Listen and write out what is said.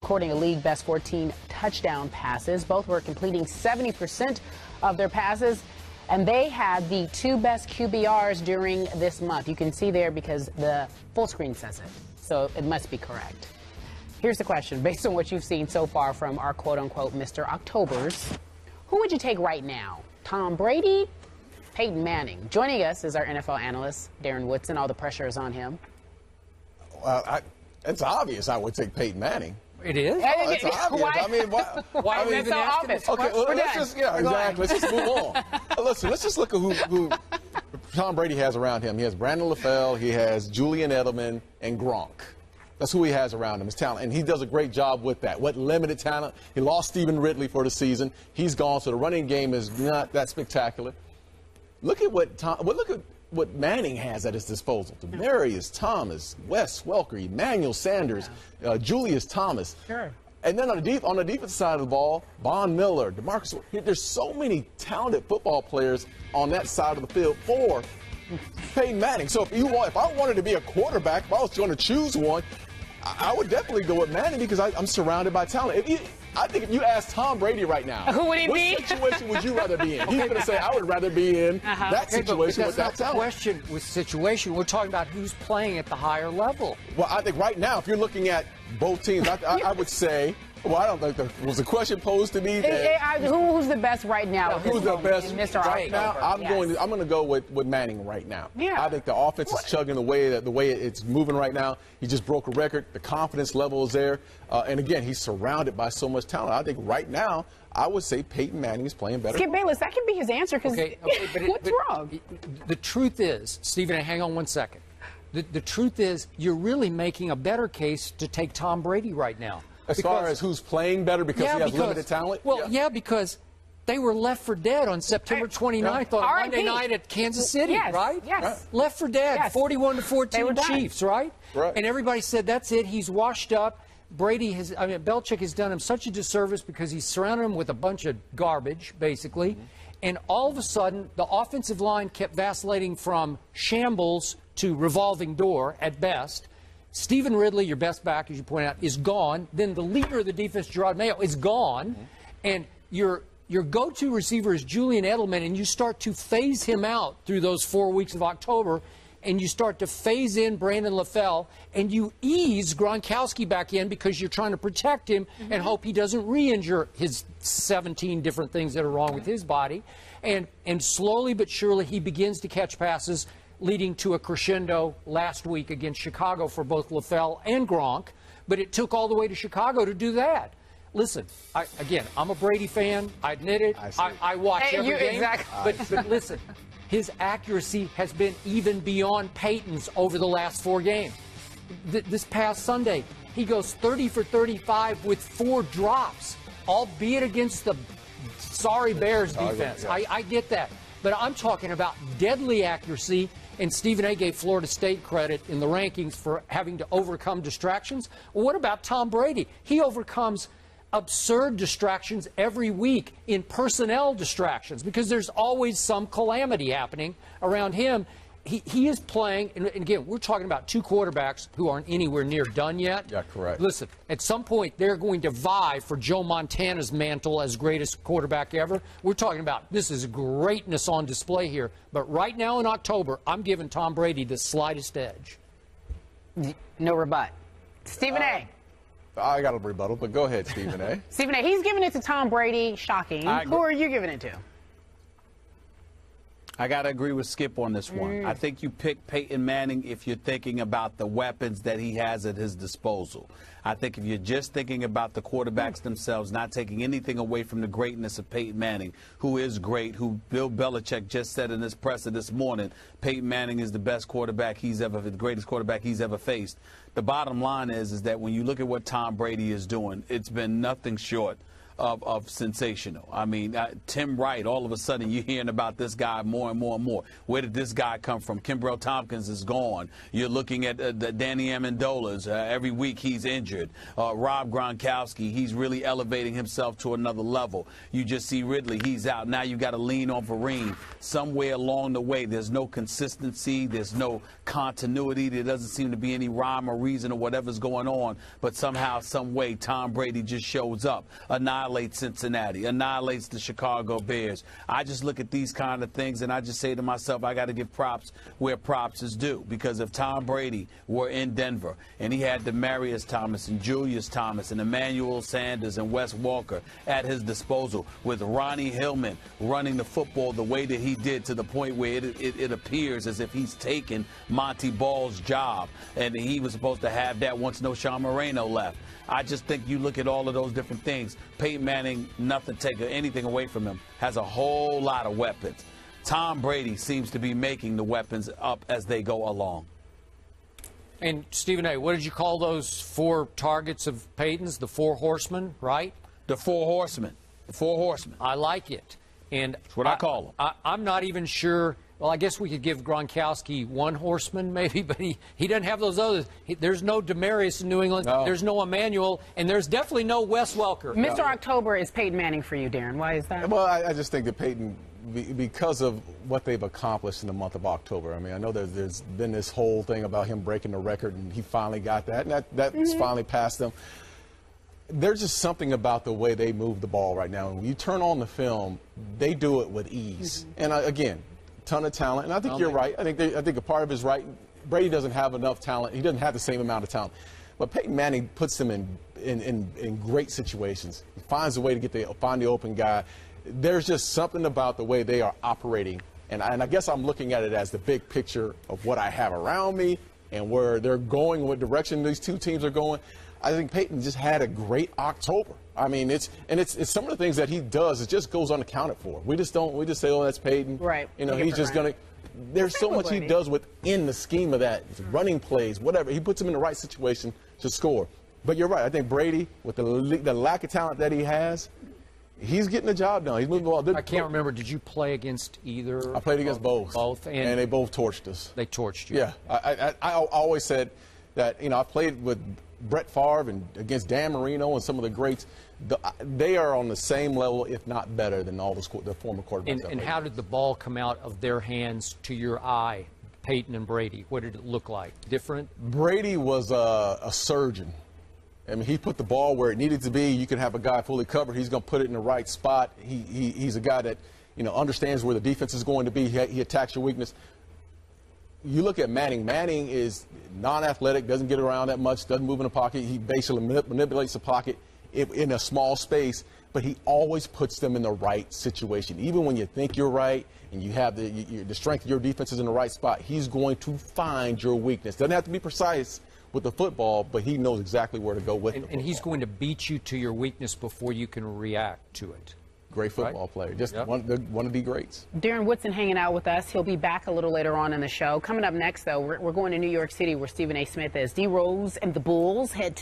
recording a league best 14 touchdown passes. Both were completing 70% of their passes, and they had the two best QBRs during this month. You can see there because the full screen says it, so it must be correct. Here's the question. Based on what you've seen so far from our quote-unquote Mr. Octobers, who would you take right now? Tom Brady, Peyton Manning? Joining us is our NFL analyst, Darren Woodson. All the pressure is on him. Well, it's obvious I would take Peyton Manning. It is? Oh, it's obvious. Why? I mean, Why is that so obvious? Okay, well, let's just, exactly. Let's just move on. Listen, let's just look at who Tom Brady has around him. He has Brandon LaFell, he has Julian Edelman, and Gronk. That's who he has around him, his talent. And he does a great job with that. What limited talent. He lost Stephen Ridley for the season. He's gone, so the running game is not that spectacular. Look at what Manning has at his disposal. Demaryius Thomas, Wes Welker, Emmanuel Sanders, Julius Thomas. Sure. And then on the defensive side of the ball, Von Miller, DeMarcus. There's so many talented football players on that side of the field for Peyton Manning. So if I wanted to be a quarterback, if I was going to choose one, I would definitely go with Manning because I'm surrounded by talent. I think if you ask Tom Brady right now, who would he be? What situation would you rather be in? He's going to say, I would rather be in that situation with that talent. Question with situation. We're talking about who's playing at the higher level. Well, I think right now, if you're looking at both teams, I would say, well, I don't think there was a question posed to me. Who's the best right now? Who's the best Mr. right now? I'm going to go with Manning right now. Yeah. I think the offense is chugging the way it's moving right now. He just broke a record. The confidence level is there, and again, he's surrounded by so much talent. I think right now, I would say Peyton Manning is playing better. Skip Bayless, that can be his answer. Because what's wrong? The truth is, Stephen, hang on one second. The truth is, you're really making a better case to take Tom Brady right now. As far as who's playing better because he has limited talent? Well, yeah, because they were left for dead on September 29th on Monday night at Kansas City, right? Yes. Right. Left for dead, 41-14 Chiefs, right? And everybody said, that's it, he's washed up. Belichick has done him such a disservice because he's surrounded him with a bunch of garbage, basically. And all of a sudden, the offensive line kept vacillating from shambles to revolving door at best. Stephen Ridley, your best back, as you point out, is gone. Then the leader of the defense, Gerard Mayo, is gone. And your go-to receiver is Julian Edelman, and you start to phase him out through those 4 weeks of October, and you start to phase in Brandon LaFell, and you ease Gronkowski back in because you're trying to protect him and hope he doesn't re-injure his 17 different things that are wrong with his body. And slowly but surely he begins to catch passes, leading to a crescendo last week against Chicago for both LaFell and Gronk. But it took all the way to Chicago to do that. Listen, I'm a Brady fan. I admit it. I watch every game. Exactly. But listen, his accuracy has been even beyond Peyton's over the last 4 games. This past Sunday, he goes 30 for 35 with 4 drops, albeit against the sorry Bears defense. I get that. But I'm talking about deadly accuracy, and Stephen A. gave Florida State credit in the rankings for having to overcome distractions. Well, what about Tom Brady? He overcomes absurd distractions every week in personnel distractions because there's always some calamity happening around him. He is playing, and again, we're talking about 2 quarterbacks who aren't anywhere near done yet. Yeah, correct. Listen, at some point, they're going to vie for Joe Montana's mantle as greatest quarterback ever. We're talking about this is greatness on display here. But right now in October, I'm giving Tom Brady the slightest edge. No rebut. Stephen A. I got a rebuttal, but go ahead, Stephen A. Stephen A. He's giving it to Tom Brady. Shocking. Who are you giving it to? I got to agree with Skip on this one. I think you pick Peyton Manning if you're thinking about the weapons that he has at his disposal. I think if you're just thinking about the quarterbacks themselves, not taking anything away from the greatness of Peyton Manning, who is great, who Bill Belichick just said in his presser this morning, Peyton Manning is the best quarterback the greatest quarterback he's ever faced. The bottom line is that when you look at what Tom Brady is doing, it's been nothing short of sensational. I mean, Tim Wright, all of a sudden you're hearing about this guy more and more and more. Where did this guy come from? Kimbrel Tompkins is gone. You're looking at the Danny Amendola's. Every week he's injured. Rob Gronkowski, he's really elevating himself to another level. You just see Ridley, he's out. Now you got to lean on Vereen. Somewhere along the way, there's no consistency. There's no continuity. There doesn't seem to be any rhyme or reason or whatever's going on. But somehow, some way, Tom Brady just shows up, annihilates Cincinnati, annihilates the Chicago Bears. I just look at these kind of things and I just say to myself, I got to give props where props is due. Because if Tom Brady were in Denver and he had Demaryius Thomas and Julius Thomas and Emmanuel Sanders and Wes Walker at his disposal, with Ronnie Hillman running the football the way that he did, to the point where it appears as if he's taken Monty Ball's job and he was supposed to have that once Sean Moreno left. I just think you look at all of those different things. Peyton Manning, nothing take anything away from him, has a whole lot of weapons. Tom Brady seems to be making the weapons up as they go along. And Stephen A., what did you call those 4 targets of Peyton's? The 4 horsemen, right? The 4 horsemen. The 4 horsemen. I like it. And that's what I call them. I'm not even sure. Well, I guess we could give Gronkowski 1 horseman maybe, but he doesn't have those others. There's no Demaryius in New England. No. There's no Emmanuel, and there's definitely no Wes Welker. Mr. October is Peyton Manning for you, Darren. Why is that? Well, I just think that Peyton, because of what they've accomplished in the month of October. I mean, I know there's been this whole thing about him breaking the record, and he finally got that, and that's finally passed them. There's just something about the way they move the ball right now. And when you turn on the film, they do it with ease. And again, ton of talent. And I think you're right. I think a part of it is right. Brady doesn't have enough talent. He doesn't have the same amount of talent. But Peyton Manning puts them in great situations. He finds a way to find the open guy. There's just something about the way they are operating. And I guess I'm looking at it as the big picture of what I have around me and where they're going, what direction these two teams are going. I think Peyton just had a great October. I mean, it's some of the things that he does, it just goes unaccounted for. We just say, oh, that's Peyton. Right. You know, he's just going to. There's so much he does within the scheme of that, running plays, whatever. He puts him in the right situation to score. But you're right. I think Brady, with the lack of talent that he has, he's getting the job done. He's moving the ball. I can't remember. Did you play against either? I played against both. Both, and they both torched us. They torched you. Yeah. I always said that, you know, I played with Brett Favre and against Dan Marino and some of the greats. They are on the same level, if not better, than all the former quarterbacks. And how did the ball come out of their hands to your eye, Peyton and Brady? What did it look like? Different? Brady was a surgeon. I mean, he put the ball where it needed to be. You can have a guy fully covered. He's going to put it in the right spot. He's a guy that, you know, understands where the defense is going to be. He attacks your weakness. You look at Manning. Manning is non-athletic, doesn't get around that much, doesn't move in the pocket. He basically manipulates the pocket in a small space, but he always puts them in the right situation. Even when you think you're right and you have the strength of your defense is in the right spot, he's going to find your weakness. Doesn't have to be precise with the football, but he knows exactly where to go with it. And he's going to beat you to your weakness before you can react to it. Great football player. Just one of the greats. Darren Woodson hanging out with us. He'll be back a little later on in the show. Coming up next, though, we're going to New York City where Stephen A. Smith is. D. Rose and the Bulls head to